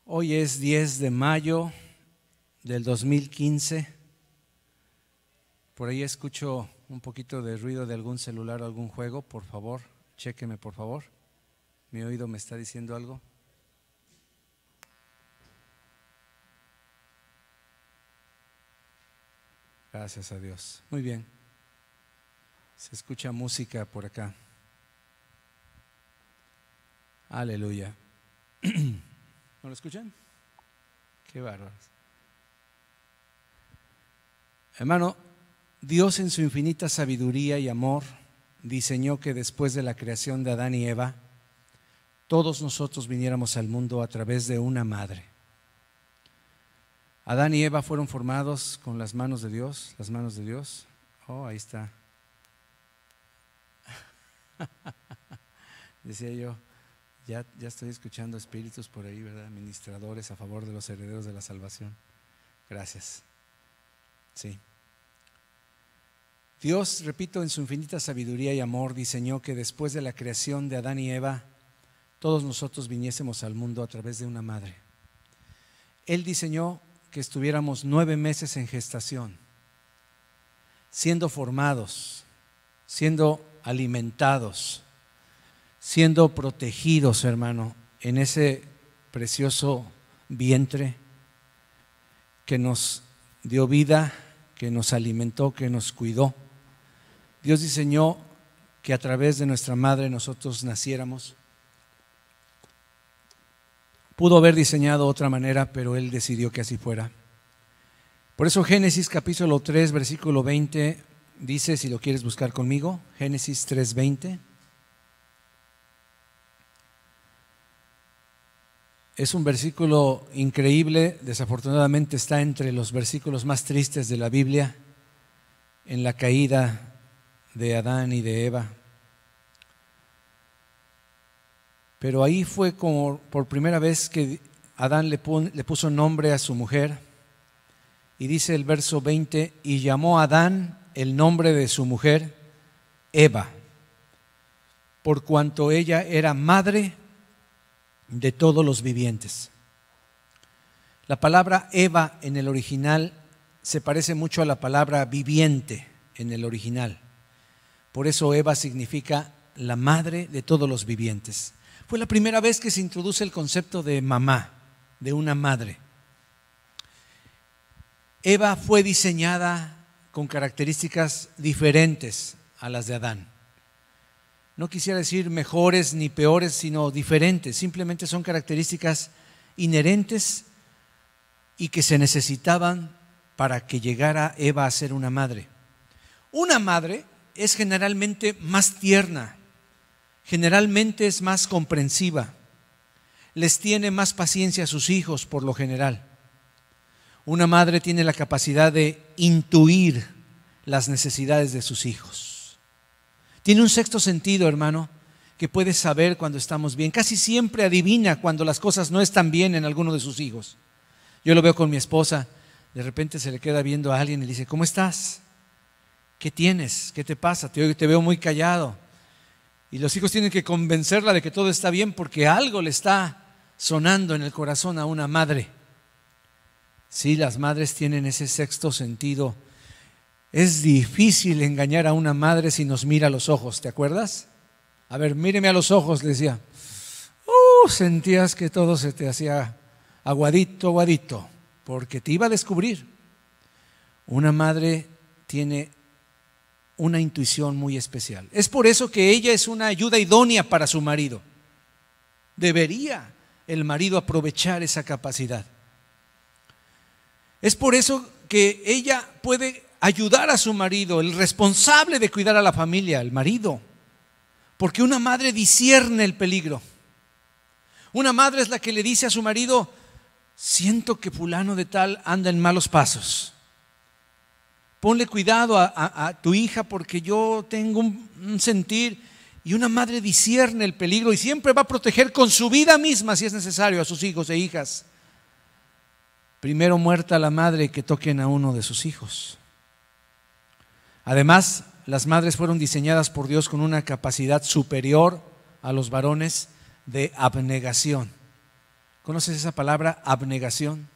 Hoy es 10 de mayo del 2015. Por ahí escucho un poquito de ruido de algún celular o algún juego. Por favor, chéqueme por favor. Mi oído me está diciendo algo. Gracias a Dios. Muy bien. Se escucha música por acá. Aleluya. ¿No lo escuchan? Qué bárbaros. Hermano, Dios en su infinita sabiduría y amor diseñó que después de la creación de Adán y Eva, todos nosotros viniéramos al mundo a través de una madre. Adán y Eva fueron formados con las manos de Dios, las manos de Dios. Oh, ahí está. Decía yo, ya estoy escuchando espíritus por ahí, ¿verdad? Ministradores a favor de los herederos de la salvación. Gracias. Sí. Dios, repito, en su infinita sabiduría y amor diseñó que después de la creación de Adán y Eva, todos nosotros viniésemos al mundo a través de una madre. Él diseñó que estuviéramos 9 meses en gestación, siendo formados, siendo alimentados, siendo protegidos, hermano, en ese precioso vientre que nos dio vida, que nos alimentó, que nos cuidó. Dios diseñó que a través de nuestra madre nosotros naciéramos. Pudo haber diseñado otra manera, pero Él decidió que así fuera. Por eso Génesis capítulo 3, versículo 20, dice, si lo quieres buscar conmigo, Génesis 3:20. Es un versículo increíble, desafortunadamente está entre los versículos más tristes de la Biblia, en la caída de Adán y de Eva. Pero ahí fue como por primera vez que Adán le puso nombre a su mujer, y dice el verso 20, y llamó a Adán el nombre de su mujer Eva, por cuanto ella era madre de todos los vivientes. La palabra Eva en el original se parece mucho a la palabra viviente en el original. Por eso Eva significa la madre de todos los vivientes. Fue la primera vez que se introduce el concepto de mamá, de una madre. Eva fue diseñada con características diferentes a las de Adán. No quisiera decir mejores ni peores, sino diferentes. Simplemente son características inherentes y que se necesitaban para que llegara Eva a ser una madre. Una madre es generalmente más tierna, generalmente es más comprensiva, les tiene más paciencia a sus hijos por lo general. Una madre tiene la capacidad de intuir las necesidades de sus hijos. Tiene un sexto sentido, hermano, que puede saber cuando estamos bien. Casi siempre adivina cuando las cosas no están bien en alguno de sus hijos. Yo lo veo con mi esposa, de repente se le queda viendo a alguien y le dice, ¿cómo estás? ¿Qué tienes? ¿Qué te pasa? Te veo muy callado. Y los hijos tienen que convencerla de que todo está bien porque algo le está sonando en el corazón a una madre. Sí, las madres tienen ese sexto sentido. Es difícil engañar a una madre si nos mira a los ojos, ¿te acuerdas? A ver, míreme a los ojos, le decía. Sentías que todo se te hacía aguadito, aguadito, porque te iba a descubrir. Una madre tiene una intuición muy especial. Es por eso que ella es una ayuda idónea para su marido. Debería el marido aprovechar esa capacidad. Es por eso que ella puede ayudar a su marido, el responsable de cuidar a la familia, el marido, porque una madre discierne el peligro. Una madre es la que le dice a su marido, siento que fulano de tal anda en malos pasos. Ponle cuidado a tu hija porque yo tengo un sentir. Y una madre discierne el peligro y siempre va a proteger con su vida misma, si es necesario, a sus hijos e hijas. Primero muerta la madre que toquen a uno de sus hijos. Además, las madres fueron diseñadas por Dios con una capacidad superior a los varones de abnegación. ¿Conoces esa palabra? Abnegación.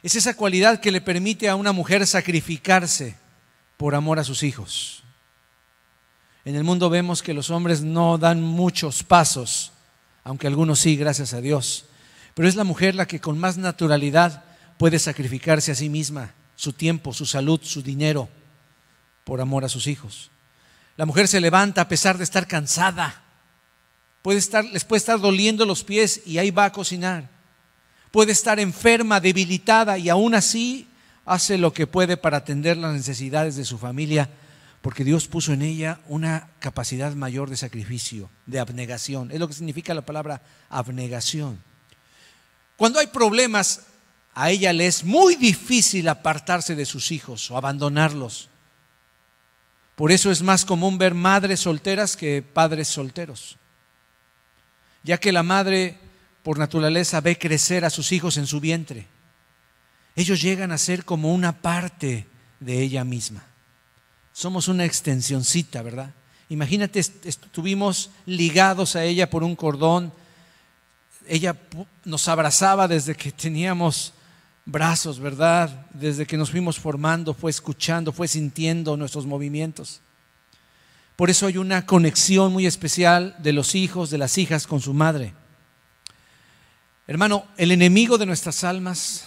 Es esa cualidad que le permite a una mujer sacrificarse por amor a sus hijos. En el mundo vemos que los hombres no dan muchos pasos, aunque algunos sí, gracias a Dios. Pero es la mujer la que con más naturalidad puede sacrificarse a sí misma, su tiempo, su salud, su dinero, por amor a sus hijos. La mujer se levanta a pesar de estar cansada. Les puede estar doliendo los pies y ahí va a cocinar. Puede estar enferma, debilitada y aún así hace lo que puede para atender las necesidades de su familia, porque Dios puso en ella una capacidad mayor de sacrificio, de abnegación. Es lo que significa la palabra abnegación. Cuando hay problemas, a ella le es muy difícil apartarse de sus hijos o abandonarlos. Por eso es más común ver madres solteras que padres solteros, ya que la madre por naturaleza ve crecer a sus hijos en su vientre. Ellos llegan a ser como una parte de ella misma. Somos una extensioncita, ¿verdad? Imagínate, estuvimos ligados a ella por un cordón. Ella nos abrazaba desde que teníamos brazos, ¿verdad? Desde que nos fuimos formando, fue escuchando, fue sintiendo nuestros movimientos. Por eso hay una conexión muy especial de los hijos, de las hijas con su madre. Hermano, el enemigo de nuestras almas,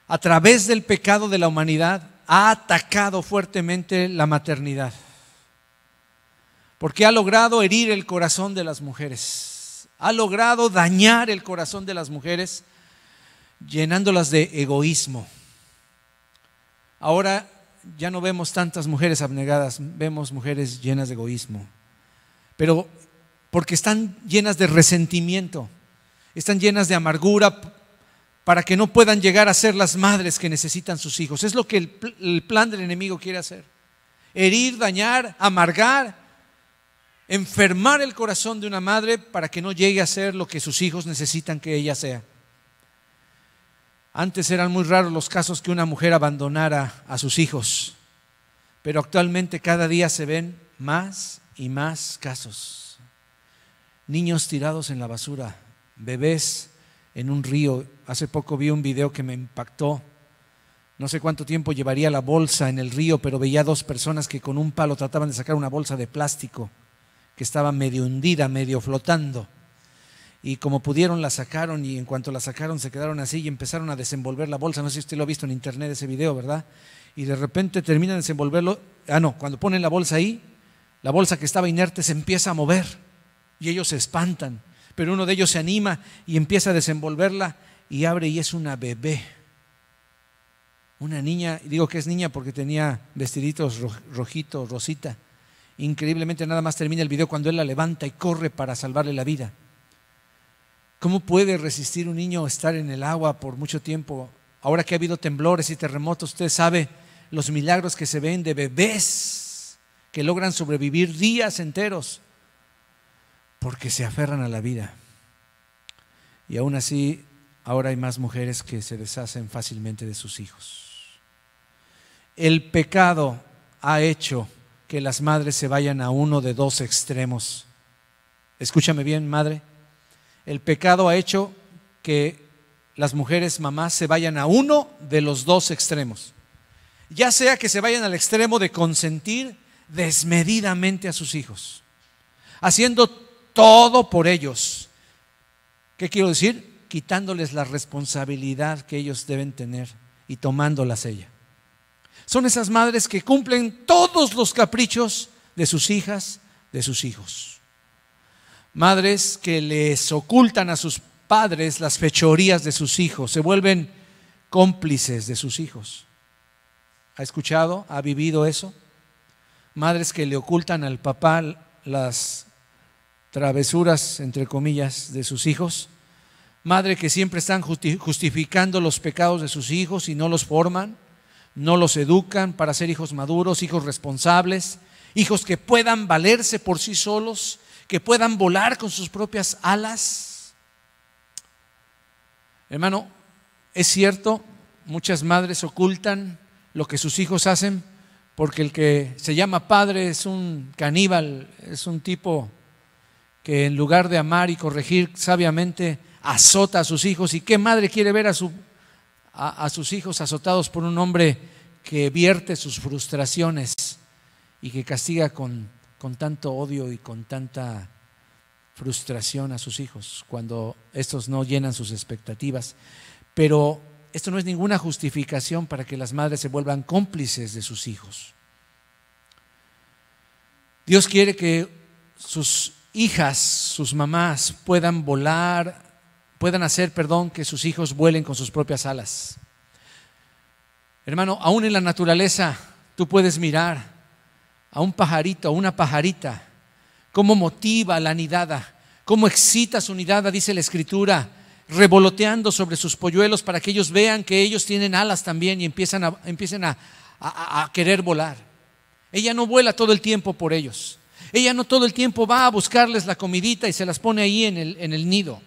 a través del pecado de la humanidad, ha atacado fuertemente la maternidad, porque ha logrado herir el corazón de las mujeres, ha logrado dañar el corazón de las mujeres, llenándolas de egoísmo. Ahora ya no vemos tantas mujeres abnegadas, vemos mujeres llenas de egoísmo, pero porque están llenas de resentimiento, están llenas de amargura, para que no puedan llegar a ser las madres que necesitan sus hijos. Es lo que el plan del enemigo quiere hacer: herir, dañar, amargar, enfermar el corazón de una madre para que no llegue a ser lo que sus hijos necesitan que ella sea. Antes eran muy raros los casos que una mujer abandonara a sus hijos, pero actualmente cada día se ven más y más casos. Niños tirados en la basura, bebés en un río. Hace poco vi un video que me impactó. No sé cuánto tiempo llevaría la bolsa en el río, pero veía dos personas que con un palo trataban de sacar una bolsa de plástico que estaba medio hundida, medio flotando. Y como pudieron la sacaron, y en cuanto la sacaron se quedaron así y empezaron a desenvolver la bolsa. No sé si usted lo ha visto en internet ese video, ¿verdad? Y de repente terminan de desenvolverlo. Cuando ponen la bolsa ahí, la bolsa que estaba inerte se empieza a mover y ellos se espantan. Pero uno de ellos se anima y empieza a desenvolverla y abre y es una bebé. Una niña, digo que es niña porque tenía vestiditos rojitos, rosita. Increíblemente nada más termina el video cuando él la levanta y corre para salvarle la vida. ¿Cómo puede resistir un niño estar en el agua por mucho tiempo? Ahora que ha habido temblores y terremotos, usted sabe los milagros que se ven de bebés que logran sobrevivir días enteros porque se aferran a la vida. Y aún así, ahora hay más mujeres que se deshacen fácilmente de sus hijos. El pecado ha hecho que las madres se vayan a uno de dos extremos. Escúchame bien, madre. El pecado ha hecho que las mujeres mamás se vayan a uno de los dos extremos. Ya sea que se vayan al extremo de consentir desmedidamente a sus hijos, haciendo todo por ellos. ¿Qué quiero decir? Quitándoles la responsabilidad que ellos deben tener y tomándolas ella. Son esas madres que cumplen todos los caprichos de sus hijas, de sus hijos. Madres que les ocultan a sus padres las fechorías de sus hijos, se vuelven cómplices de sus hijos. ¿Ha escuchado? ¿Ha vivido eso? Madres que le ocultan al papá las travesuras, entre comillas, de sus hijos. Madre que siempre están justificando los pecados de sus hijos y no los forman, no los educan para ser hijos maduros, hijos responsables, hijos que puedan valerse por sí solos, que puedan volar con sus propias alas. Hermano, es cierto, muchas madres ocultan lo que sus hijos hacen porque el que se llama padre es un caníbal, es un tipo que en lugar de amar y corregir sabiamente azota a sus hijos. ¿Y qué madre quiere ver a sus hijos azotados por un hombre que vierte sus frustraciones y que castiga con tanto odio y con tanta frustración a sus hijos cuando estos no llenan sus expectativas? Pero esto no es ninguna justificación para que las madres se vuelvan cómplices de sus hijos. Dios quiere que sus hijas, sus mamás puedan hacer que sus hijos vuelen con sus propias alas. Hermano, aún en la naturaleza tú puedes mirar a un pajarito, a una pajarita, cómo motiva la nidada, cómo excita su nidada, dice la Escritura, revoloteando sobre sus polluelos para que ellos vean que ellos tienen alas también y empiecen a querer volar. Ella no vuela todo el tiempo por ellos. Ella no todo el tiempo va a buscarles la comidita y se las pone ahí en el nido.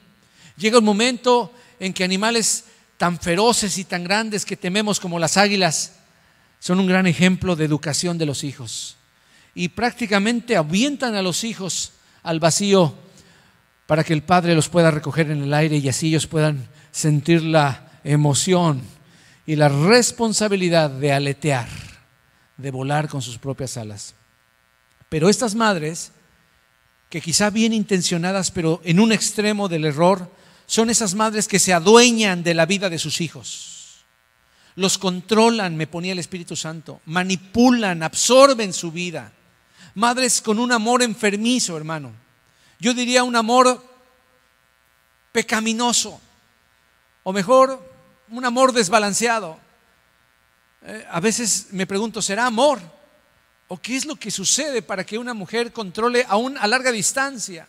Llega un momento en que animales tan feroces y tan grandes que tememos como las águilas son un gran ejemplo de educación de los hijos. Y prácticamente avientan a los hijos al vacío para que el padre los pueda recoger en el aire y así ellos puedan sentir la emoción y la responsabilidad de aletear, de volar con sus propias alas. Pero estas madres, que quizá bien intencionadas, pero en un extremo del error, son esas madres que se adueñan de la vida de sus hijos. Los controlan, me ponía el Espíritu Santo, manipulan, absorben su vida. Madres con un amor enfermizo, hermano. Yo diría un amor pecaminoso, o mejor, un amor desbalanceado. A veces me pregunto, ¿será amor? ¿O qué es lo que sucede para que una mujer controle aún a larga distancia?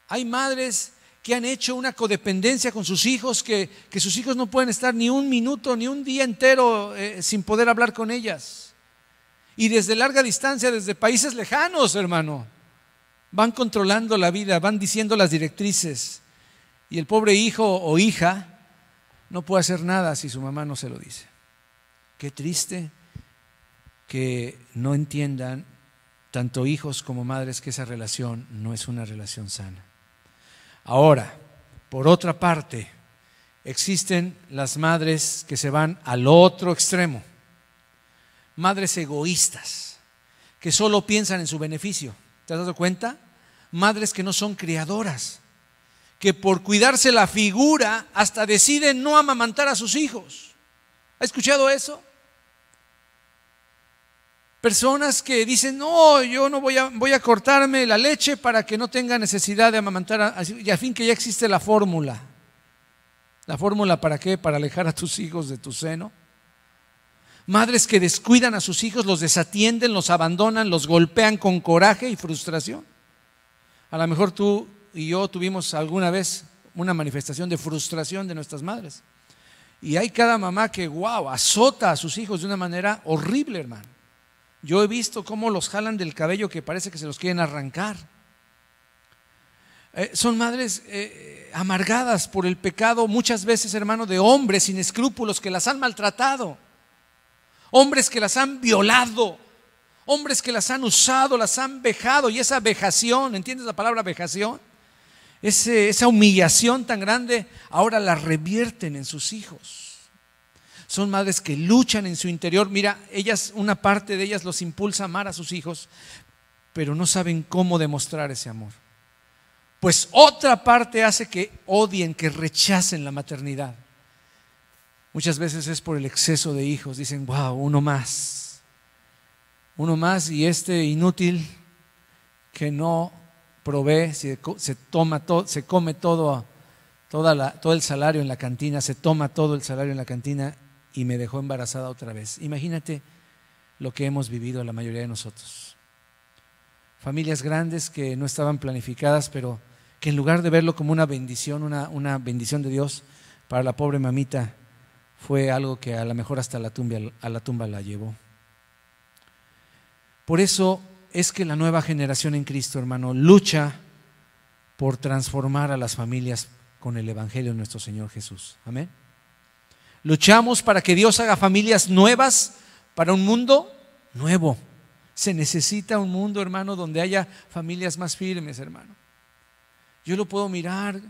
Hay madres que han hecho una codependencia con sus hijos, que sus hijos no pueden estar ni un minuto, ni un día entero sin poder hablar con ellas. Y desde larga distancia, desde países lejanos, hermano, van controlando la vida, van diciendo las directrices. Y el pobre hijo o hija no puede hacer nada si su mamá no se lo dice. Qué triste que no entiendan tanto hijos como madres que esa relación no es una relación sana. Ahora, por otra parte, existen las madres que se van al otro extremo. Madres egoístas, que solo piensan en su beneficio. ¿Te has dado cuenta? Madres que no son criadoras, que por cuidarse la figura hasta deciden no amamantar a sus hijos. ¿Ha escuchado eso? Personas que dicen, no, yo no voy a cortarme la leche para que no tenga necesidad de amamantar, y a fin que ya existe la fórmula. ¿La fórmula para qué? Para alejar a tus hijos de tu seno. Madres que descuidan a sus hijos, los desatienden, los abandonan, los golpean con coraje y frustración. A lo mejor tú y yo tuvimos alguna vez una manifestación de frustración de nuestras madres. Y hay cada mamá que, azota a sus hijos de una manera horrible, hermano. Yo he visto cómo los jalan del cabello que parece que se los quieren arrancar. Son madres amargadas por el pecado, muchas veces, hermano, de hombres sin escrúpulos que las han maltratado. Hombres que las han violado, hombres que las han usado, las han vejado. Y esa vejación, ¿entiendes la palabra vejación? Esa humillación tan grande, ahora la revierten en sus hijos. Son madres que luchan en su interior. Mira, una parte de ellas los impulsa a amar a sus hijos, pero no saben cómo demostrar ese amor. Pues otra parte hace que odien, que rechacen la maternidad. Muchas veces es por el exceso de hijos. Dicen, uno más y este inútil que no provee, se come todo el salario en la cantina, se toma todo el salario en la cantina y me dejó embarazada otra vez. Imagínate lo que hemos vivido la mayoría de nosotros. Familias grandes que no estaban planificadas, pero que en lugar de verlo como una bendición, una bendición de Dios, para la pobre mamita fue algo que a lo mejor hasta a la tumba la llevó. Por eso es que la nueva generación en Cristo, hermano, lucha por transformar a las familias con el Evangelio de nuestro Señor Jesús. Amén. Luchamos para que Dios haga familias nuevas para un mundo nuevo. Se necesita un mundo, hermano, donde haya familias más firmes, hermano. Yo lo puedo mirar,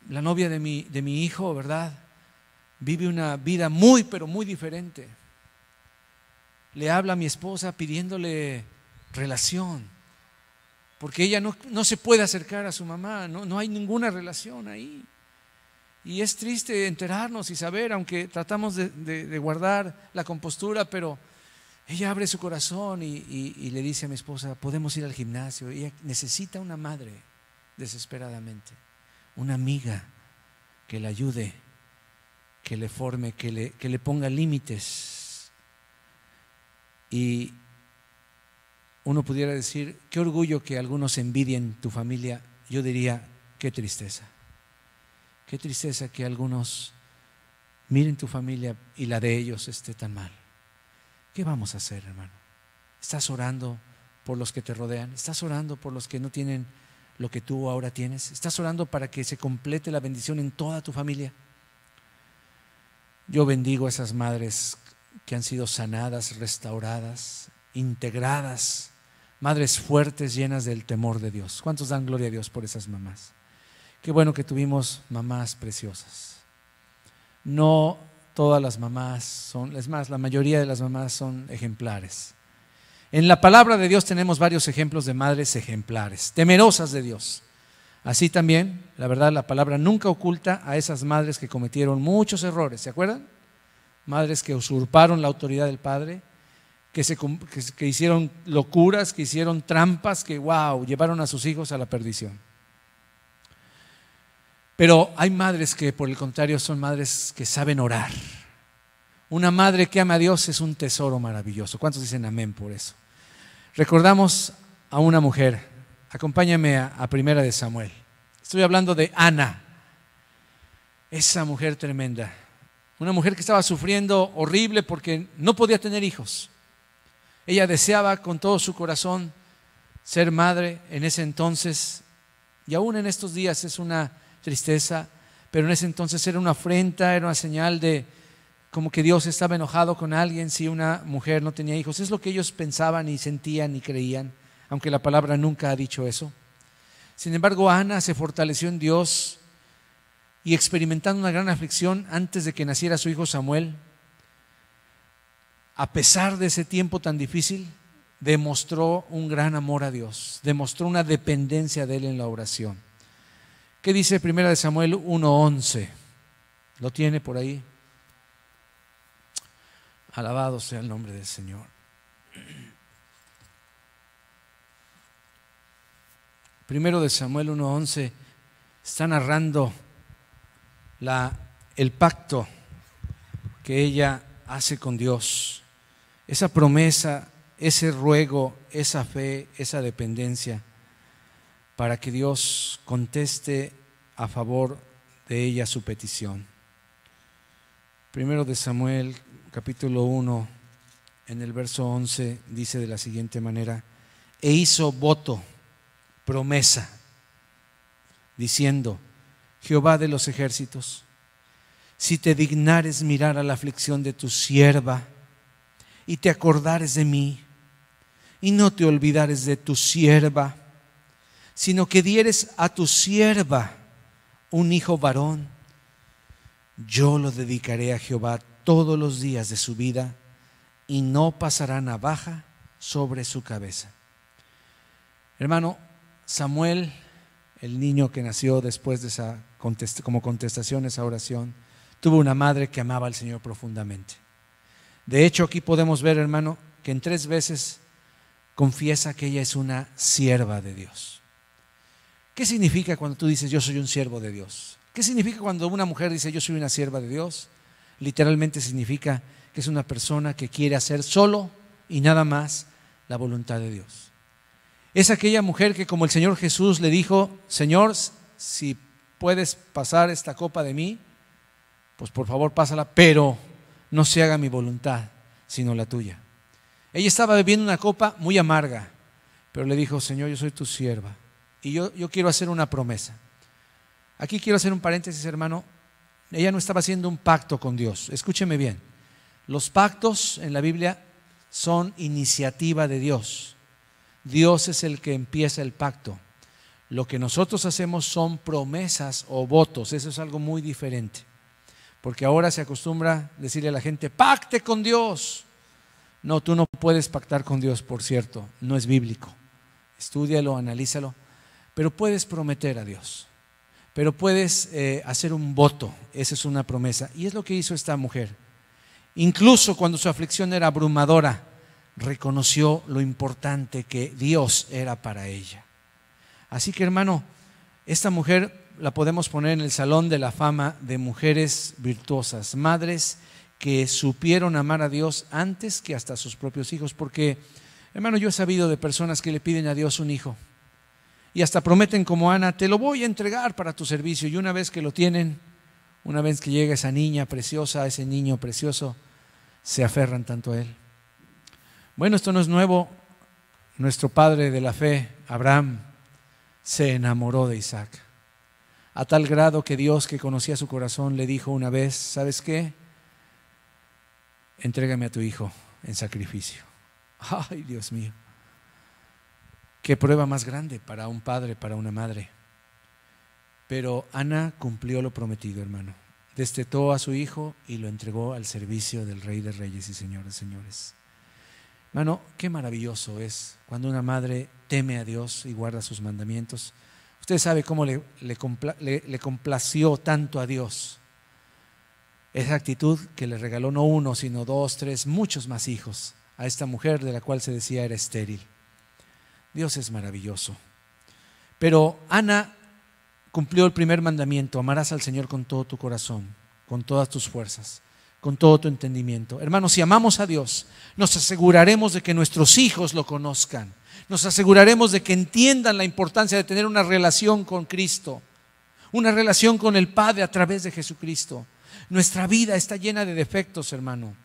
la novia de mi hijo, ¿verdad? Vive una vida muy, pero muy diferente. Le habla a mi esposa pidiéndole relación, porque ella no se puede acercar a su mamá, no hay ninguna relación ahí. Y es triste enterarnos y saber, aunque tratamos de guardar la compostura, pero ella abre su corazón y le dice a mi esposa, podemos ir al gimnasio. Ella necesita una madre desesperadamente, una amiga que le ayude, que le forme, que le ponga límites. Y uno pudiera decir, qué orgullo que algunos envidien tu familia. Yo diría, qué tristeza. Qué tristeza que algunos miren tu familia y la de ellos esté tan mal. ¿Qué vamos a hacer, hermano? ¿Estás orando por los que te rodean? ¿Estás orando por los que no tienen lo que tú ahora tienes? ¿Estás orando para que se complete la bendición en toda tu familia? Yo bendigo a esas madres que han sido sanadas, restauradas, integradas, madres fuertes, llenas del temor de Dios. ¿Cuántos dan gloria a Dios por esas mamás? Qué bueno que tuvimos mamás preciosas. No todas las mamás son, es más, la mayoría de las mamás son ejemplares. En la palabra de Dios tenemos varios ejemplos de madres ejemplares, temerosas de Dios. Así también, la verdad, la palabra nunca oculta a esas madres que cometieron muchos errores, ¿se acuerdan? Madres que usurparon la autoridad del padre, que hicieron locuras, que hicieron trampas, que llevaron a sus hijos a la perdición. Pero hay madres que por el contrario son madres que saben orar. Una madre que ama a Dios es un tesoro maravilloso. ¿Cuántos dicen amén por eso? Recordamos a una mujer. Acompáñame a Primera de Samuel. Estoy hablando de Ana. Esa mujer tremenda. Una mujer que estaba sufriendo horrible porque no podía tener hijos. Ella deseaba con todo su corazón ser madre en ese entonces. Y aún en estos días es una tristeza, pero en ese entonces era una afrenta, era una señal de como que Dios estaba enojado con alguien si una mujer no tenía hijos. Es lo que ellos pensaban y sentían y creían, aunque la palabra nunca ha dicho eso. Sin embargo, Ana se fortaleció en Dios y experimentando una gran aflicción antes de que naciera su hijo Samuel, a pesar de ese tiempo tan difícil, demostró un gran amor a Dios, demostró una dependencia de Él en la oración. ¿Qué dice 1 Samuel 1:11? ¿Lo tiene por ahí? Alabado sea el nombre del Señor. 1 Samuel 1:11 está narrando el pacto que ella hace con Dios. Esa promesa, ese ruego, esa fe, esa dependencia, para que Dios conteste a favor de ella su petición. 1 Samuel capítulo 1, en el verso 11, dice de la siguiente manera: e hizo voto, promesa, diciendo: Jehová de los ejércitos, si te dignares mirar a la aflicción de tu sierva, y te acordares de mí, y no te olvidares de tu sierva, sino que dieres a tu sierva un hijo varón, yo lo dedicaré a Jehová todos los días de su vida, y no pasará navaja sobre su cabeza. Hermano, Samuel, el niño que nació después de esa como contestación a esa oración, tuvo una madre que amaba al Señor profundamente. De hecho, aquí podemos ver, hermano, que en 3 veces confiesa que ella es una sierva de Dios. ¿Qué significa cuando tú dices yo soy un siervo de Dios? ¿Qué significa cuando una mujer dice yo soy una sierva de Dios? Literalmente significa que es una persona que quiere hacer solo y nada más la voluntad de Dios. Es aquella mujer que, como el Señor Jesús le dijo: Señor, si puedes pasar esta copa de mí, pues por favor pásala, pero no se haga mi voluntad, sino la tuya. Ella estaba bebiendo una copa muy amarga, pero le dijo: Señor, yo soy tu sierva y yo quiero hacer una promesa. Aquí quiero hacer un paréntesis, hermano. Ella no estaba haciendo un pacto con Dios. Escúcheme bien. Los pactos en la Biblia son iniciativa de Dios. Dios es el que empieza el pacto. Lo que nosotros hacemos son promesas o votos. Eso es algo muy diferente. Porque ahora se acostumbra decirle a la gente, pacte con Dios. No, tú no puedes pactar con Dios, por cierto. No es bíblico. Estúdialo, analízalo. Pero puedes prometer a Dios. Pero puedes hacer un voto. Esa es una promesa. Y es lo que hizo esta mujer. Incluso cuando su aflicción era abrumadora, reconoció lo importante que Dios era para ella. Así que, hermano, esta mujer la podemos poner en el salón de la fama de mujeres virtuosas, madres que supieron amar a Dios antes que hasta sus propios hijos. Porque, hermano, yo he sabido de personas que le piden a Dios un hijo y hasta prometen como Ana, te lo voy a entregar para tu servicio. Y una vez que lo tienen, una vez que llega esa niña preciosa, ese niño precioso, se aferran tanto a él. Bueno, esto no es nuevo. Nuestro padre de la fe, Abraham, se enamoró de Isaac, a tal grado que Dios, que conocía su corazón, le dijo una vez, ¿sabes qué? Entrégame a tu hijo en sacrificio. Ay, Dios mío, qué prueba más grande para un padre, para una madre. Pero Ana cumplió lo prometido, hermano. Destetó a su hijo y lo entregó al servicio del Rey de Reyes y Señor de Señores. Hermano, qué maravilloso es cuando una madre teme a Dios y guarda sus mandamientos. Usted sabe cómo le complació tanto a Dios esa actitud que le regaló no uno, sino 2, 3, muchos más hijos a esta mujer de la cual se decía era estéril. Dios es maravilloso. Pero Ana cumplió el primer mandamiento, amarás al Señor con todo tu corazón, con todas tus fuerzas, con todo tu entendimiento. Hermanos, si amamos a Dios, nos aseguraremos de que nuestros hijos lo conozcan. Nos aseguraremos de que entiendan la importancia de tener una relación con Cristo, una relación con el Padre a través de Jesucristo. Nuestra vida está llena de defectos, hermano,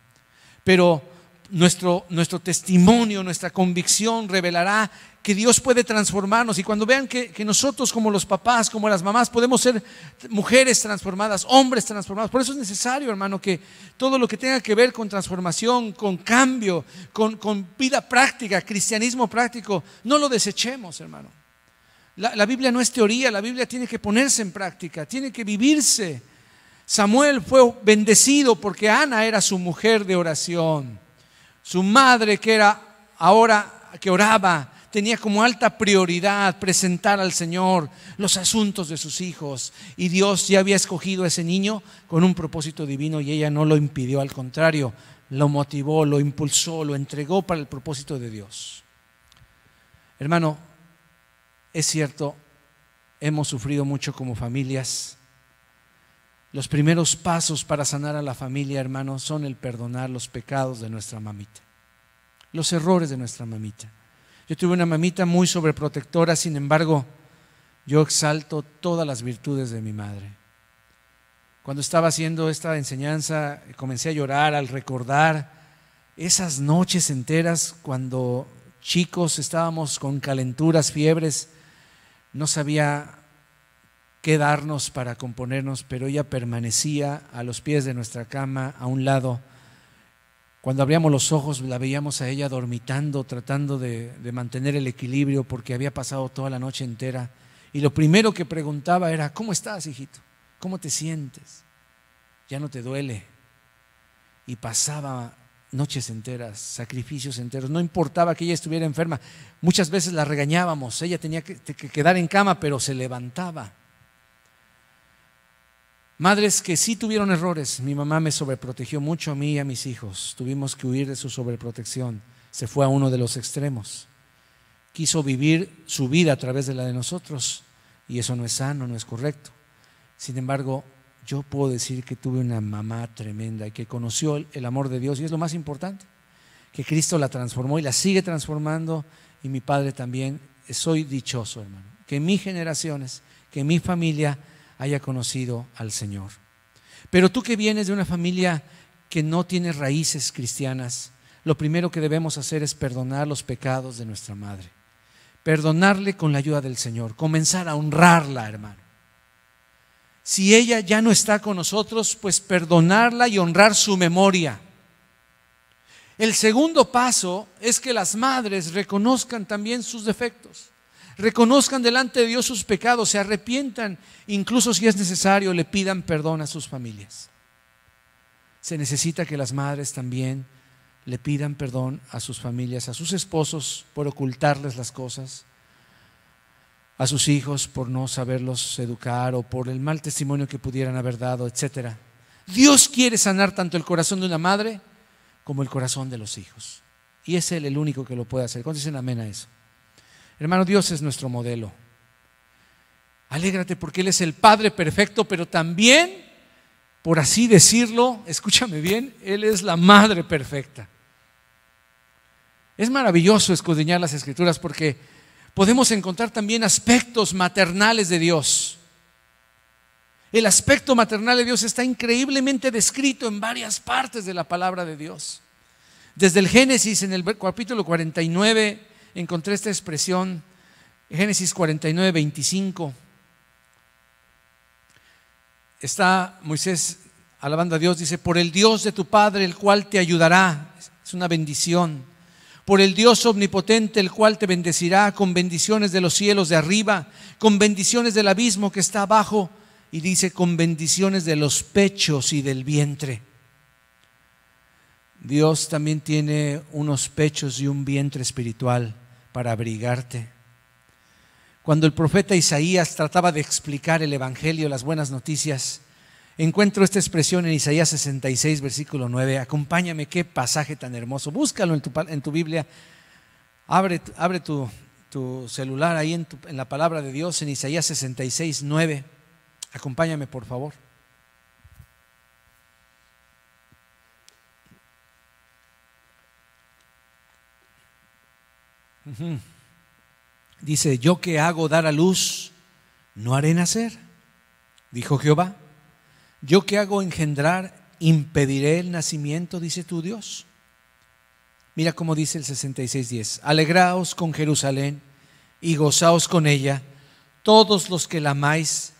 pero nuestro testimonio, nuestra convicción revelará que Dios puede transformarnos. Y cuando vean que nosotros, como los papás, como las mamás, podemos ser mujeres transformadas, hombres transformados. Por eso es necesario, hermano, que todo lo que tenga que ver con transformación, con cambio, con vida práctica, cristianismo práctico, no lo desechemos, hermano. La Biblia no es teoría, la Biblia tiene que ponerse en práctica, tiene que vivirse. Samuel fue bendecido porque Ana era su mujer de oración. Su madre, que oraba, tenía como alta prioridad presentar al Señor los asuntos de sus hijos. Y Dios ya había escogido a ese niño con un propósito divino y ella no lo impidió, al contrario, lo motivó, lo impulsó, lo entregó para el propósito de Dios. Hermano, es cierto, hemos sufrido mucho como familias. Los primeros pasos para sanar a la familia, hermano, son el perdonar los pecados de nuestra mamita, los errores de nuestra mamita. Yo tuve una mamita muy sobreprotectora, sin embargo, yo exalto todas las virtudes de mi madre. Cuando estaba haciendo esta enseñanza, comencé a llorar al recordar esas noches enteras cuando chicos estábamos con calenturas, fiebres, no sabía qué darnos para componernos, pero ella permanecía a los pies de nuestra cama, a un lado. Cuando abríamos los ojos la veíamos a ella dormitando, tratando de mantener el equilibrio porque había pasado toda la noche entera. Y lo primero que preguntaba era, ¿cómo estás, hijito? ¿Cómo te sientes? ¿Ya no te duele? Y pasaba noches enteras, sacrificios enteros. No importaba que ella estuviera enferma. Muchas veces la regañábamos. Ella tenía que quedar en cama, pero se levantaba. Madres que sí tuvieron errores. Mi mamá me sobreprotegió mucho a mí y a mis hijos. Tuvimos que huir de su sobreprotección. Se fue a uno de los extremos. Quiso vivir su vida a través de la de nosotros y eso no es sano, no es correcto. Sin embargo, yo puedo decir que tuve una mamá tremenda y que conoció el amor de Dios, y es lo más importante, que Cristo la transformó y la sigue transformando, y mi padre también. Soy dichoso, hermano, que en mis generaciones, que mi familia haya conocido al Señor. Pero tú que vienes de una familia que no tiene raíces cristianas, lo primero que debemos hacer es perdonar los pecados de nuestra madre. Perdonarle con la ayuda del Señor, comenzar a honrarla, hermano. Si ella ya no está con nosotros, pues perdonarla y honrar su memoria. El segundo paso es que las madres reconozcan también sus defectos. reconozcan delante de Dios sus pecados, se arrepientan, incluso si es necesario, le pidan perdón a sus familias. Se necesita que las madres también le pidan perdón a sus familias, a sus esposos por ocultarles las cosas, a sus hijos por no saberlos educar o por el mal testimonio que pudieran haber dado, etc. Dios quiere sanar tanto el corazón de una madre como el corazón de los hijos. Y es Él el único que lo puede hacer. ¿Cuántos dicen amén a eso? Hermano, Dios es nuestro modelo. Alégrate porque Él es el Padre perfecto, pero también, por así decirlo, escúchame bien, Él es la Madre perfecta. Es maravilloso escudriñar las Escrituras porque podemos encontrar también aspectos maternales de Dios. El aspecto maternal de Dios está increíblemente descrito en varias partes de la palabra de Dios. Desde el Génesis, en el capítulo 49, encontré esta expresión, Génesis 49, 25. Está Moisés alabando a Dios, dice: por el Dios de tu Padre, el cual te ayudará. Es una bendición. Por el Dios omnipotente, el cual te bendecirá con bendiciones de los cielos de arriba, con bendiciones del abismo que está abajo, y dice con bendiciones de los pechos y del vientre. Dios también tiene unos pechos y un vientre espiritual para abrigarte. Cuando el profeta Isaías trataba de explicar el evangelio, las buenas noticias, encuentro esta expresión en Isaías 66, versículo 9. Acompáñame, qué pasaje tan hermoso. Búscalo en tu Biblia. Abre tu celular ahí en la palabra de Dios, en Isaías 66, 9. Acompáñame, por favor. Dice: yo que hago dar a luz, no haré nacer, dijo Jehová. Yo que hago engendrar, impediré el nacimiento, dice tu Dios. Mira cómo dice el 66:10. Alegraos con Jerusalén y gozaos con ella, todos los que la amáis,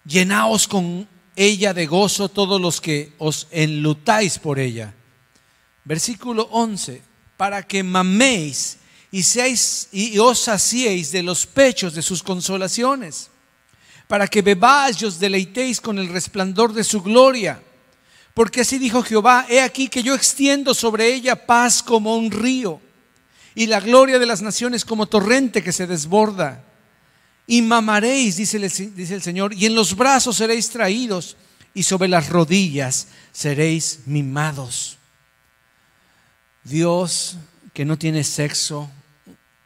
llenaos con ella de gozo todos los que os enlutáis por ella. Versículo 11. Para que maméis y os saciéis de los pechos de sus consolaciones, para que bebáis y os deleitéis con el resplandor de su gloria. Porque así dijo Jehová: he aquí que yo extiendo sobre ella paz como un río, y la gloria de las naciones como torrente que se desborda. Y mamaréis, dice el Señor, y en los brazos seréis traídos, y sobre las rodillas seréis mimados. Dios que no tiene sexo,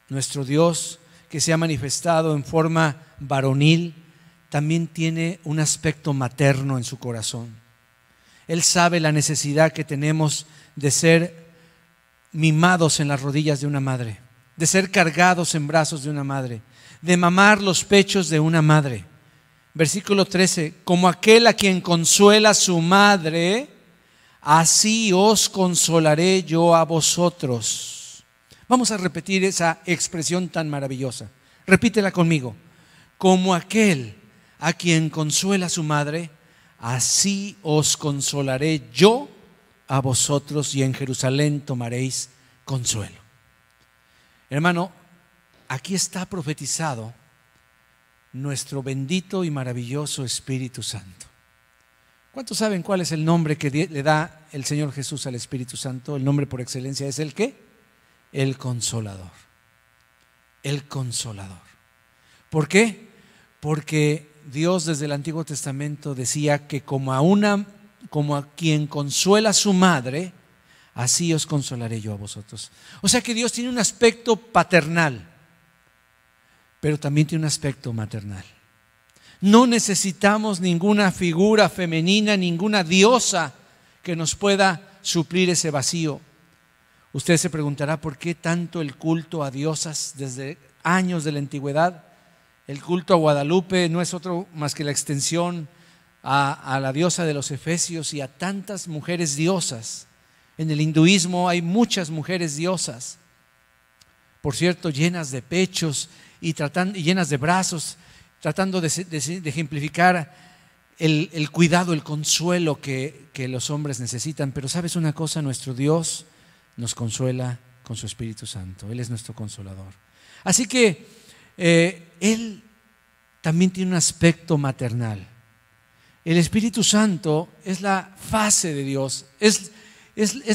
nuestro Dios que se ha manifestado en forma varonil, también tiene un aspecto materno en su corazón. Él sabe la necesidad que tenemos de ser mimados en las rodillas de una madre, de ser cargados en brazos de una madre, de mamar los pechos de una madre. Versículo 13: como aquel a quien consuela su madre, así os consolaré yo a vosotros. Vamos a repetir esa expresión tan maravillosa. Repítela conmigo. Como aquel a quien consuela su madre, así os consolaré yo a vosotros, y en Jerusalén tomaréis consuelo. Hermano, aquí está profetizado nuestro bendito y maravilloso Espíritu Santo. ¿Cuántos saben cuál es el nombre que le da el Señor Jesús al Espíritu Santo? El nombre por excelencia es ¿el qué? El Consolador. El Consolador. ¿Por qué? Porque Dios desde el Antiguo Testamento decía que como a quien consuela a su madre, así os consolaré yo a vosotros. O sea que Dios tiene un aspecto paternal, pero también tiene un aspecto maternal. No necesitamos ninguna figura femenina, ninguna diosa que nos pueda suplir ese vacío. Usted se preguntará por qué tanto el culto a diosas desde años de la antigüedad. El culto a Guadalupe no es otro más que la extensión a la diosa de los efesios y a tantas mujeres diosas. En el hinduismo hay muchas mujeres diosas, por cierto, llenas de pechos y llenas de brazos, tratando de ejemplificar el cuidado, el consuelo que los hombres necesitan. Pero ¿sabes una cosa? Nuestro Dios nos consuela con su Espíritu Santo. Él es nuestro consolador. Así que Él también tiene un aspecto maternal. El Espíritu Santo es la fase de Dios, es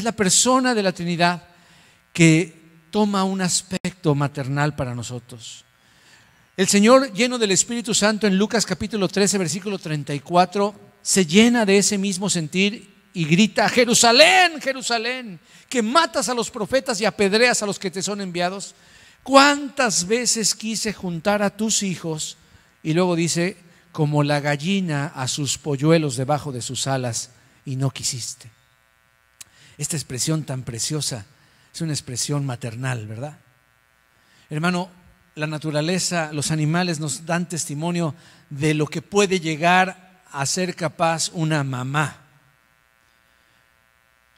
la persona de la Trinidad que toma un aspecto maternal para nosotros. El Señor, lleno del Espíritu Santo, en Lucas capítulo 13, versículo 34, se llena de ese mismo sentir y grita: Jerusalén, Jerusalén, que matas a los profetas y apedreas a los que te son enviados. ¿Cuántas veces quise juntar a tus hijos? Y luego dice: como la gallina a sus polluelos debajo de sus alas, y no quisiste. Esta expresión tan preciosa es una expresión maternal, ¿verdad? Hermano, la naturaleza, los animales nos dan testimonio de lo que puede llegar a ser capaz una mamá.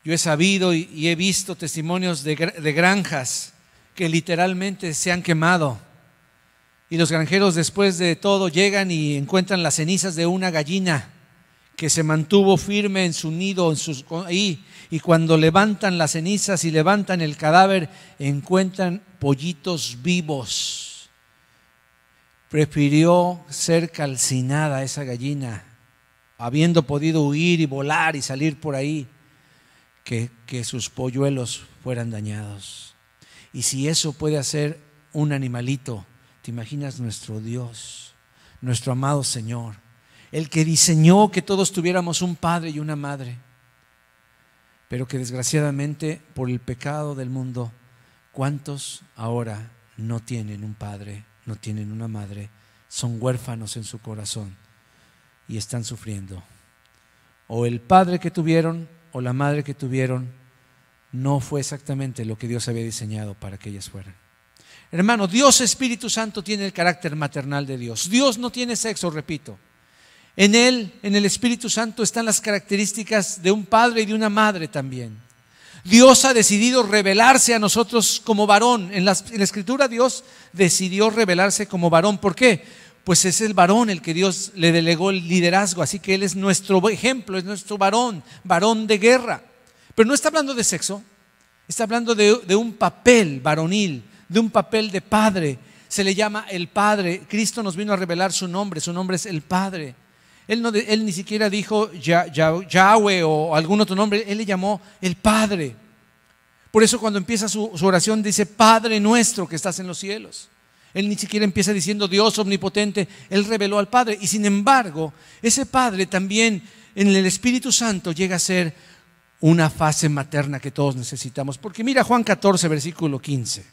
Yo he sabido y he visto testimonios de granjas que literalmente se han quemado, y los granjeros después de todo llegan y encuentran las cenizas de una gallina que se mantuvo firme en su nido, ahí, y cuando levantan las cenizas y levantan el cadáver, encuentran pollitos vivos. Prefirió ser calcinada esa gallina, habiendo podido huir y volar y salir por ahí, que sus polluelos fueran dañados. Y si eso puede hacer un animalito, ¿te imaginas nuestro Dios, nuestro amado Señor, el que diseñó que todos tuviéramos un padre y una madre, pero que desgraciadamente por el pecado del mundo, ¿cuántos ahora no tienen un padre, no tienen una madre, son huérfanos en su corazón y están sufriendo? O el padre que tuvieron o la madre que tuvieron no fue exactamente lo que Dios había diseñado para que ellas fueran. Hermano, Dios Espíritu Santo tiene el carácter maternal de Dios. Dios no tiene sexo, repito. En Él, en el Espíritu Santo, están las características de un padre y de una madre también. Dios ha decidido revelarse a nosotros como varón. En la Escritura Dios decidió revelarse como varón. ¿Por qué? Pues es el varón el que Dios le delegó el liderazgo. Así que Él es nuestro ejemplo, es nuestro varón, varón de guerra. Pero no está hablando de sexo, está hablando de un papel varonil, de un papel de padre. Se le llama el Padre. Cristo nos vino a revelar su nombre es el Padre. Él ni siquiera dijo Yahweh o algún otro nombre, Él le llamó el Padre. Por eso cuando empieza su oración dice: Padre nuestro que estás en los cielos. Él ni siquiera empieza diciendo Dios omnipotente, Él reveló al Padre. Y sin embargo, ese Padre también en el Espíritu Santo llega a ser una fase materna que todos necesitamos. Porque mira Juan 14, versículo 15.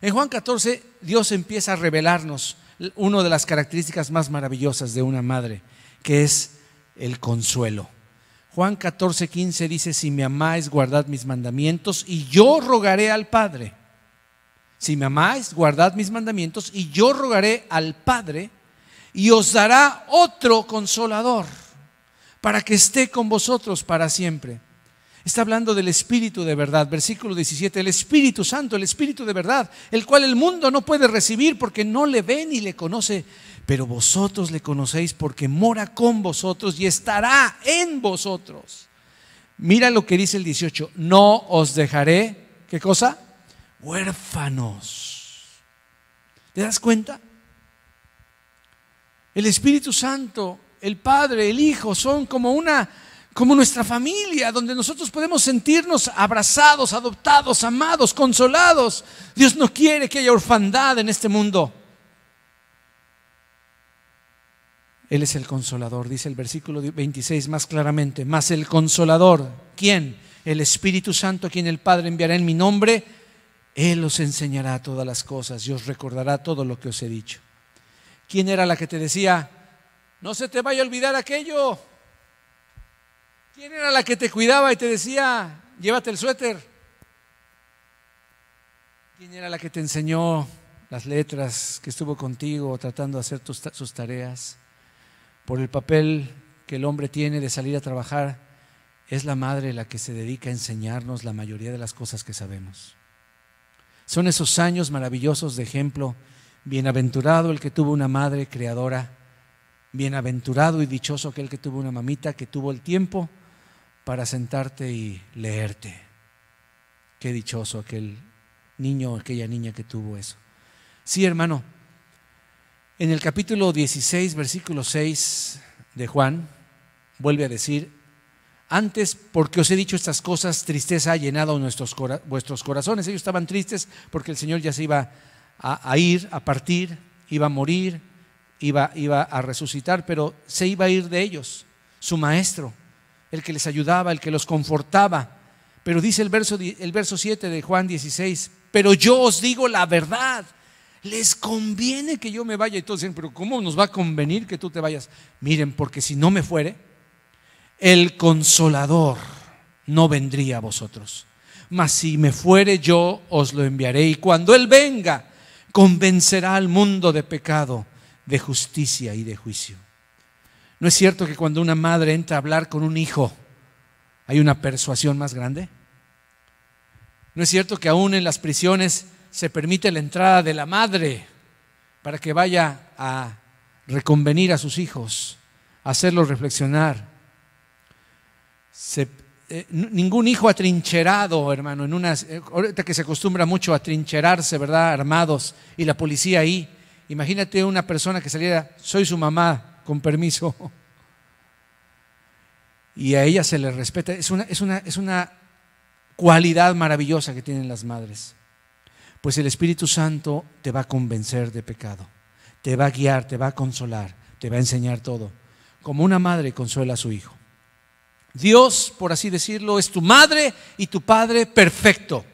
En Juan 14 Dios empieza a revelarnos una de las características más maravillosas de una madre, que es el consuelo. Juan 14, 15 dice: si me amáis, guardad mis mandamientos, y yo rogaré al Padre. Si me amáis, guardad mis mandamientos, y yo rogaré al Padre, y os dará otro consolador, para que esté con vosotros para siempre. Está hablando del Espíritu de verdad. Versículo 17: el Espíritu Santo, el Espíritu de verdad, el cual el mundo no puede recibir porque no le ve ni le conoce, pero vosotros le conocéis porque mora con vosotros y estará en vosotros. Mira lo que dice el 18: no os dejaré, ¿qué cosa? Huérfanos. ¿Te das cuenta? El Espíritu Santo, el Padre, el Hijo son como nuestra familia, donde nosotros podemos sentirnos abrazados, adoptados, amados, consolados. Dios no quiere que haya orfandad en este mundo. Él es el consolador, dice el versículo 26 más claramente. Mas el consolador, ¿quién? El Espíritu Santo, a quien el Padre enviará en mi nombre. Él os enseñará todas las cosas y os recordará todo lo que os he dicho. ¿Quién era la que te decía: no se te vaya a olvidar aquello? ¿Quién era la que te cuidaba y te decía: llévate el suéter? ¿Quién era la que te enseñó las letras, que estuvo contigo tratando de hacer sus tareas? Por el papel que el hombre tiene de salir a trabajar, es la madre la que se dedica a enseñarnos la mayoría de las cosas que sabemos. Son esos años maravillosos de ejemplo. Bienaventurado el que tuvo una madre creadora, bienaventurado y dichoso aquel que tuvo una mamita que tuvo el tiempo para sentarte y leerte. Qué dichoso aquel niño o aquella niña que tuvo eso. Sí, hermano, En el capítulo 16, versículo 6 de Juan, vuelve a decir: antes, porque os he dicho estas cosas, tristeza ha llenado vuestros corazones. Ellos estaban tristes porque el Señor ya se iba a ir, a partir, iba a morir, iba a resucitar, pero se iba a ir de ellos, su maestro, el que les ayudaba, el que los confortaba. Pero dice el verso 7 de Juan 16: pero yo os digo la verdad, les conviene que yo me vaya. Y todos dicen: pero ¿cómo nos va a convenir que tú te vayas? Miren, porque si no me fuere, el Consolador no vendría a vosotros, mas si me fuere, yo os lo enviaré. Y cuando Él venga, convencerá al mundo de pecado, de justicia y de juicio. ¿No es cierto que cuando una madre entra a hablar con un hijo, hay una persuasión más grande? ¿No es cierto que aún en las prisiones se permite la entrada de la madre para que vaya a reconvenir a sus hijos, a hacerlos reflexionar? Ningún hijo atrincherado, hermano, ahorita que se acostumbra mucho a atrincherarse, ¿verdad? Armados, y la policía ahí. Imagínate una persona que saliera: soy su mamá, con permiso. Y a ella se le respeta. Es una cualidad maravillosa que tienen las madres. Pues el Espíritu Santo te va a convencer de pecado, te va a guiar, te va a consolar, te va a enseñar todo, como una madre consuela a su hijo. Dios, por así decirlo, es tu madre y tu padre perfecto.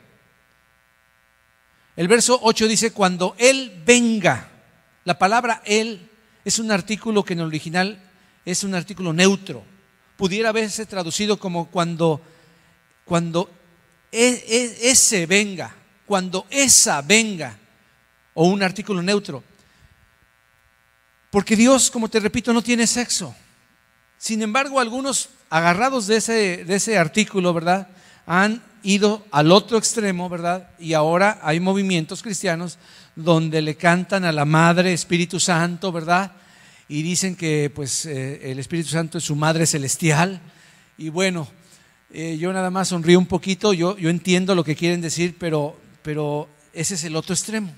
El verso 8 dice: cuando Él venga. La palabra Él es un artículo que en el original es un artículo neutro. Pudiera haberse traducido como cuando ese venga, cuando esa venga, o un artículo neutro. Porque Dios, como te repito, no tiene sexo. Sin embargo, algunos, agarrados de ese artículo, ¿verdad?, han ido al otro extremo, ¿verdad? Y ahora hay movimientos cristianos donde le cantan a la Madre Espíritu Santo, ¿verdad? Y dicen que pues el Espíritu Santo es su Madre Celestial. Y bueno, yo nada más sonrío un poquito, yo entiendo lo que quieren decir, pero ese es el otro extremo.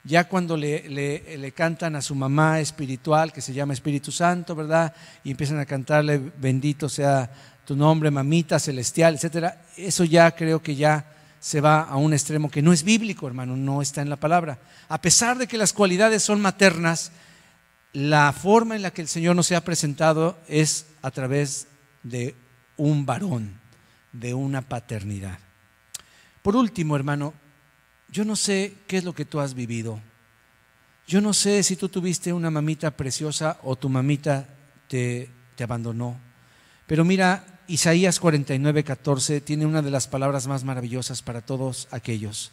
Ya cuando le cantan a su mamá espiritual, que se llama Espíritu Santo, ¿verdad? Y empiezan a cantarle: bendito sea tu nombre, mamita celestial, etcétera. Eso ya creo que ya se va a un extremo que no es bíblico, hermano, no está en la palabra. A pesar de que las cualidades son maternas, la forma en la que el Señor nos ha presentado es a través de un varón, de una paternidad. Por último, hermano, yo no sé qué es lo que tú has vivido. Yo no sé si tú tuviste una mamita preciosa o tu mamita te abandonó. Pero mira, Isaías 49:14 tiene una de las palabras más maravillosas para todos aquellos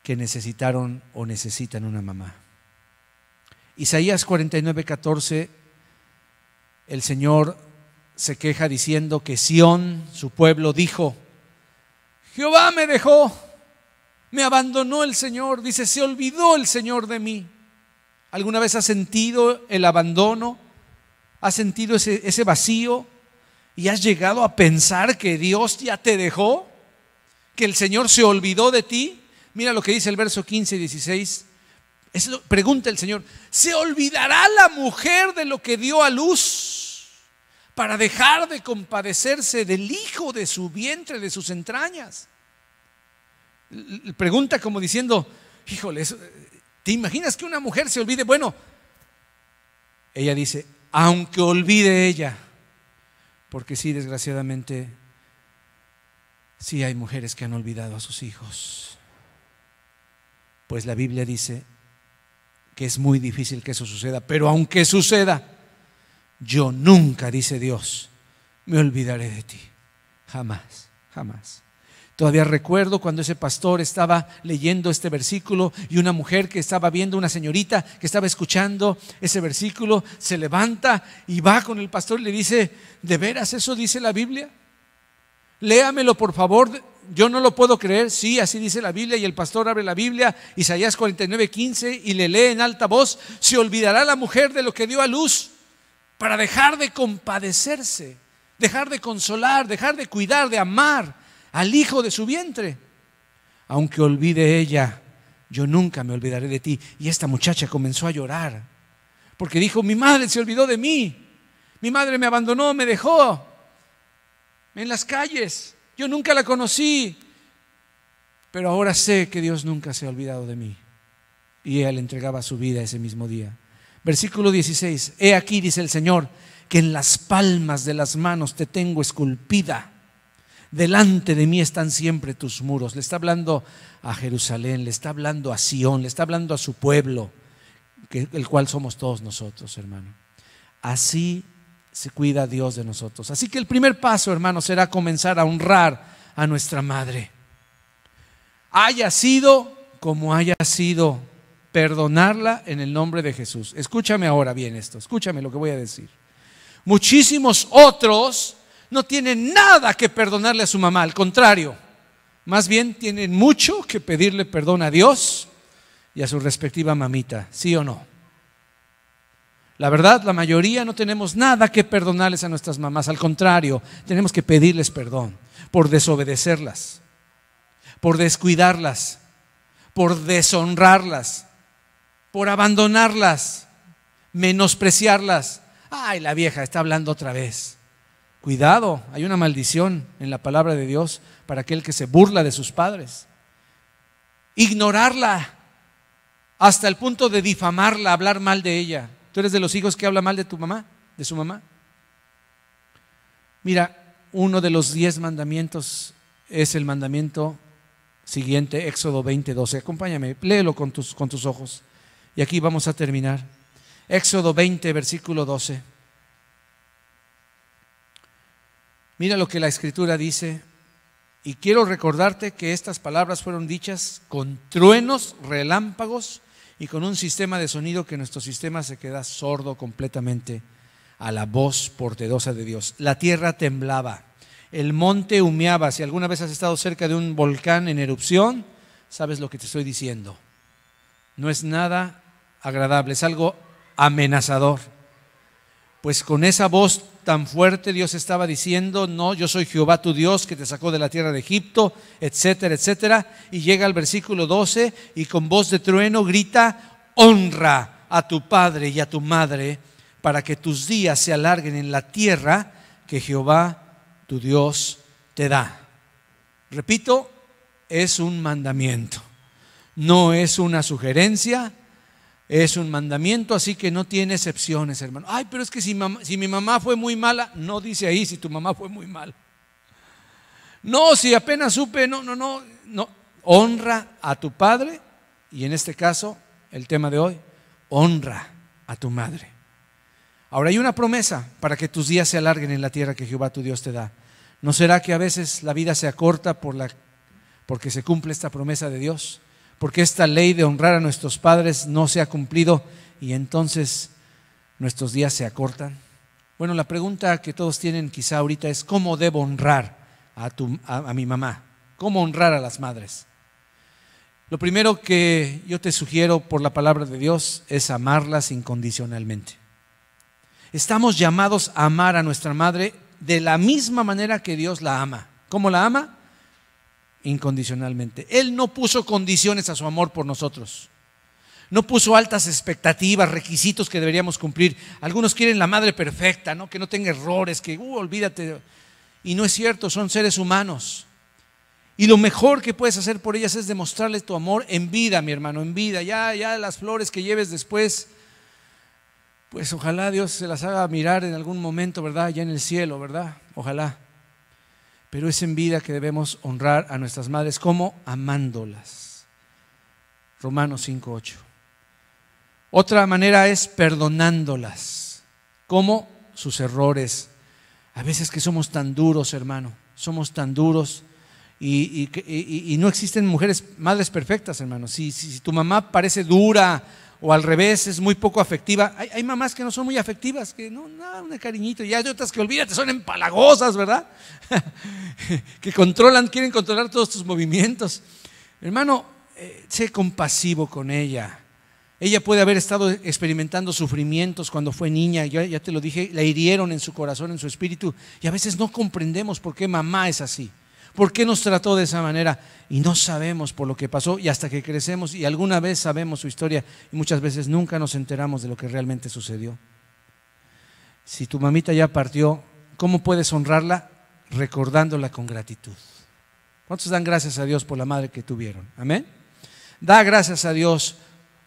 que necesitaron o necesitan una mamá. Isaías 49:14, el Señor se queja diciendo que Sión, su pueblo, dijo: Jehová me dejó, me abandonó el Señor. Dice: se olvidó el Señor de mí. ¿Alguna vez has sentido el abandono? ¿Has sentido ese vacío? ¿Y has llegado a pensar que Dios ya te dejó? ¿Que el Señor se olvidó de ti? Mira lo que dice el verso 15 y 16. Pregunta el Señor: ¿se olvidará la mujer de lo que dio a luz para dejar de compadecerse del hijo de su vientre, de sus entrañas? Pregunta como diciendo: híjole, ¿te imaginas que una mujer se olvide? Bueno, ella dice: aunque olvide ella, porque sí, desgraciadamente, sí hay mujeres que han olvidado a sus hijos. Pues la Biblia dice que es muy difícil que eso suceda, pero aunque suceda, yo nunca, dice Dios, me olvidaré de ti. Jamás, jamás. Todavía recuerdo cuando ese pastor estaba leyendo este versículo y una mujer que estaba viendo, una señorita que estaba escuchando ese versículo, se levanta y va con el pastor y le dice: ¿de veras eso dice la Biblia? Léamelo por favor, yo no lo puedo creer. Sí, así dice la Biblia. Y el pastor abre la Biblia, Isaías 49:15, y le lee en alta voz: se olvidará la mujer de lo que dio a luz para dejar de compadecerse, dejar de consolar, dejar de cuidar, de amar al hijo de su vientre. Aunque olvide ella, yo nunca me olvidaré de ti. Y esta muchacha comenzó a llorar, porque dijo, mi madre se olvidó de mí, mi madre me abandonó, me dejó en las calles, yo nunca la conocí, pero ahora sé que Dios nunca se ha olvidado de mí. Y ella le entregaba su vida ese mismo día. Versículo 16, he aquí, dice el Señor, que en las palmas de las manos te tengo esculpida, delante de mí están siempre tus muros. Le está hablando a Jerusalén, le está hablando a Sión, le está hablando a su pueblo, el cual somos todos nosotros, hermano. Así se cuida Dios de nosotros. Así que el primer paso, hermano, será comenzar a honrar a nuestra madre. Haya sido como haya sido, perdonarla en el nombre de Jesús. Escúchame ahora bien esto, escúchame lo que voy a decir. Muchísimos otros no tienen nada que perdonarle a su mamá, al contrario, más bien tienen mucho que pedirle perdón a Dios y a su respectiva mamita, ¿sí o no? La verdad, la mayoría no tenemos nada que perdonarles a nuestras mamás, al contrario, tenemos que pedirles perdón por desobedecerlas, por descuidarlas, por deshonrarlas, por abandonarlas, menospreciarlas. Ay, la vieja está hablando otra vez. Cuidado, hay una maldición en la palabra de Dios para aquel que se burla de sus padres. Ignorarla hasta el punto de difamarla, hablar mal de ella. ¿Tú eres de los hijos que habla mal de tu mamá, de su mamá? Mira, uno de los 10 mandamientos es el mandamiento siguiente, Éxodo 20:12. Acompáñame, léelo con tus ojos. Y aquí vamos a terminar. Éxodo 20, versículo 12. Mira lo que la Escritura dice. Y quiero recordarte que estas palabras fueron dichas con truenos, relámpagos y con un sistema de sonido que nuestro sistema se queda sordo completamente a la voz portentosa de Dios. La tierra temblaba, el monte humeaba. Si alguna vez has estado cerca de un volcán en erupción, sabes lo que te estoy diciendo. No es nada agradable, es algo amenazador. Pues con esa voz tan fuerte Dios estaba diciendo, no, yo soy Jehová tu Dios que te sacó de la tierra de Egipto, etcétera, etcétera. Y llega al versículo 12 y con voz de trueno grita, honra a tu padre y a tu madre para que tus días se alarguen en la tierra que Jehová tu Dios te da. Repito, es un mandamiento, no es una sugerencia. Es un mandamiento, así que no tiene excepciones, hermano. Ay, pero es que si mi mamá fue muy mala, no dice ahí si tu mamá fue muy mala. No, si apenas supe, no. Honra a tu padre y en este caso, el tema de hoy, honra a tu madre. Ahora hay una promesa para que tus días se alarguen en la tierra que Jehová tu Dios te da. ¿No será que a veces la vida se acorta porque se cumple esta promesa de Dios? Porque esta ley de honrar a nuestros padres no se ha cumplido y entonces nuestros días se acortan. Bueno, la pregunta que todos tienen quizá ahorita es ¿cómo debo honrar a mi mamá? ¿Cómo honrar a las madres? Lo primero que yo te sugiero por la palabra de Dios es amarlas incondicionalmente. Estamos llamados a amar a nuestra madre de la misma manera que Dios la ama. ¿Cómo la ama? Incondicionalmente. Él no puso condiciones a su amor por nosotros. No puso altas expectativas, requisitos que deberíamos cumplir. Algunos quieren la madre perfecta, ¿no? Que no tenga errores, que olvídate. Y no es cierto, son seres humanos. Y lo mejor que puedes hacer por ellas es demostrarles tu amor en vida, mi hermano, en vida. Ya las flores que lleves después, pues ojalá Dios se las haga mirar en algún momento, ¿verdad? Ya en el cielo, ¿verdad? Ojalá. Pero es en vida que debemos honrar a nuestras madres, como amándolas. Romanos 5:8. Otra manera es perdonándolas, como sus errores. A veces que somos tan duros, hermano, somos tan duros y no existen madres perfectas, hermano. Si tu mamá parece dura o al revés, es muy poco afectiva. Hay mamás que no son muy afectivas, que no, un cariñito. Y hay otras que olvídate, son empalagosas, ¿verdad? Que quieren controlar todos tus movimientos. Hermano, sé compasivo con ella. Ella puede haber estado experimentando sufrimientos cuando fue niña, ya te lo dije, la hirieron en su corazón, en su espíritu. Y a veces no comprendemos por qué mamá es así. ¿Por qué nos trató de esa manera? Y no sabemos por lo que pasó, y hasta que crecemos y alguna vez sabemos su historia y muchas veces nunca nos enteramos de lo que realmente sucedió. Si tu mamita ya partió, ¿cómo puedes honrarla? Recordándola con gratitud. ¿Cuántos dan gracias a Dios por la madre que tuvieron? Amén. Da gracias a Dios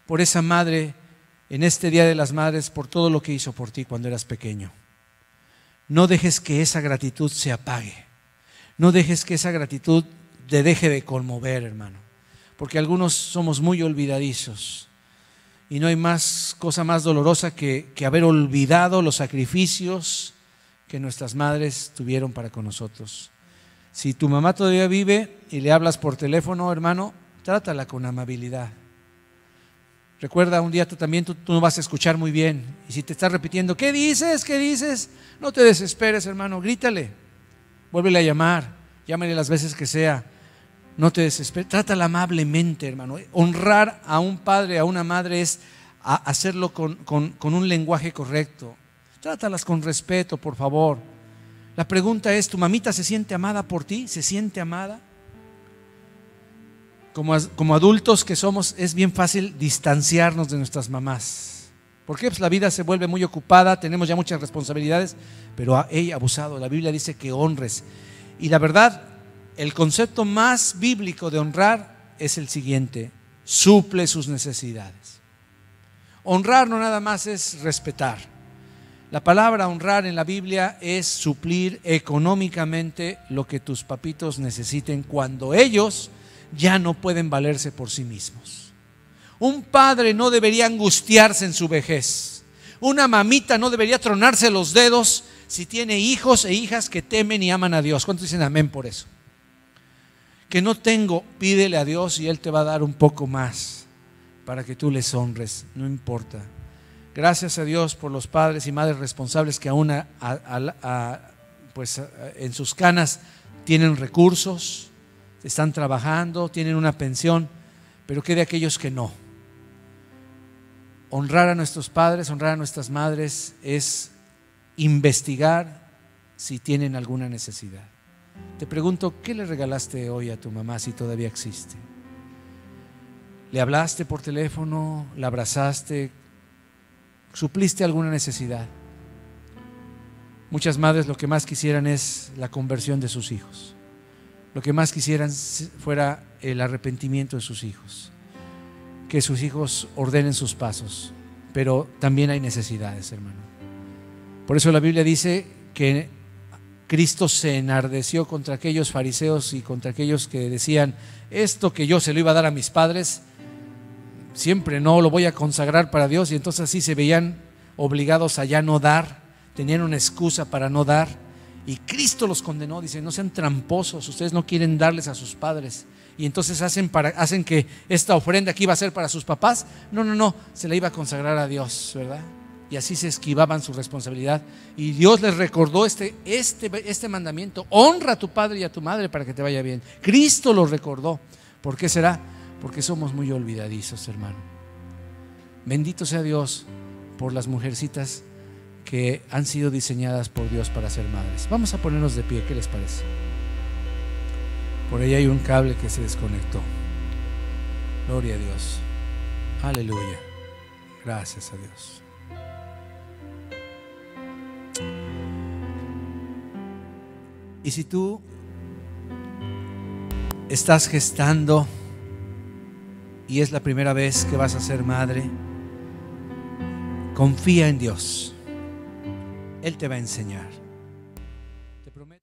por esa madre en este Día de las Madres, por todo lo que hizo por ti cuando eras pequeño. No dejes que esa gratitud se apague. No dejes que esa gratitud te deje de conmover, hermano. Porque algunos somos muy olvidadizos. Y no hay cosa más dolorosa que haber olvidado los sacrificios que nuestras madres tuvieron para con nosotros. Si tu mamá todavía vive y le hablas por teléfono, hermano, trátala con amabilidad. Recuerda, un día tú no vas a escuchar muy bien. Y si te estás repitiendo, ¿qué dices? ¿Qué dices? No te desesperes, hermano, grítale. Vuélvele a llamar, llámale las veces que sea. No te desesperes, trátala amablemente, hermano. Honrar a un padre, a una madre es hacerlo con un lenguaje correcto. Trátalas con respeto, por favor. La pregunta es, ¿tu mamita se siente amada por ti? ¿Se siente amada? Como adultos que somos, es bien fácil distanciarnos de nuestras mamás. ¿Por qué? Pues la vida se vuelve muy ocupada, tenemos ya muchas responsabilidades, pero ella ha abusado. La Biblia dice que honres. Y la verdad, el concepto más bíblico de honrar es el siguiente: suple sus necesidades. Honrar no nada más es respetar. La palabra honrar en la Biblia es suplir económicamente lo que tus papitos necesiten cuando ellos ya no pueden valerse por sí mismos. Un padre no debería angustiarse en su vejez. Una mamita no debería tronarse los dedos si tiene hijos e hijas que temen y aman a Dios. ¿Cuántos dicen amén por eso? Que no tengo, pídele a Dios y Él te va a dar un poco más para que tú les honres, no importa. Gracias a Dios por los padres y madres responsables que aún en sus canas tienen recursos, están trabajando, tienen una pensión, pero ¿qué de aquellos que no? Honrar a nuestros padres, honrar a nuestras madres es investigar si tienen alguna necesidad. Te pregunto, ¿qué le regalaste hoy a tu mamá si todavía existe? ¿Le hablaste por teléfono? ¿La abrazaste? ¿Supliste alguna necesidad? Muchas madres lo que más quisieran es la conversión de sus hijos. Lo que más quisieran fuera el arrepentimiento de sus hijos, que sus hijos ordenen sus pasos, pero también hay necesidades, hermano. Por eso la Biblia dice que Cristo se enardeció contra aquellos fariseos y contra aquellos que decían, esto que yo se lo iba a dar a mis padres, siempre no lo voy a consagrar para Dios, y entonces así se veían obligados a ya no dar, tenían una excusa para no dar. Y Cristo los condenó, dice, no sean tramposos, ustedes no quieren darles a sus padres. Y entonces hacen que esta ofrenda que iba a ser para sus papás, no, se la iba a consagrar a Dios, ¿verdad? Y así se esquivaban su responsabilidad. Y Dios les recordó este mandamiento: honra a tu padre y a tu madre para que te vaya bien. Cristo los recordó. ¿Por qué será? Porque somos muy olvidadizos, hermano. Bendito sea Dios por las mujercitas que han sido diseñadas por Dios para ser madres. Vamos a ponernos de pie, ¿qué les parece? Por ahí hay un cable que se desconectó. Gloria a Dios. Aleluya. Gracias a Dios. Y si tú estás gestando y es la primera vez que vas a ser madre, confía en Dios. Él te va a enseñar. Te prometo.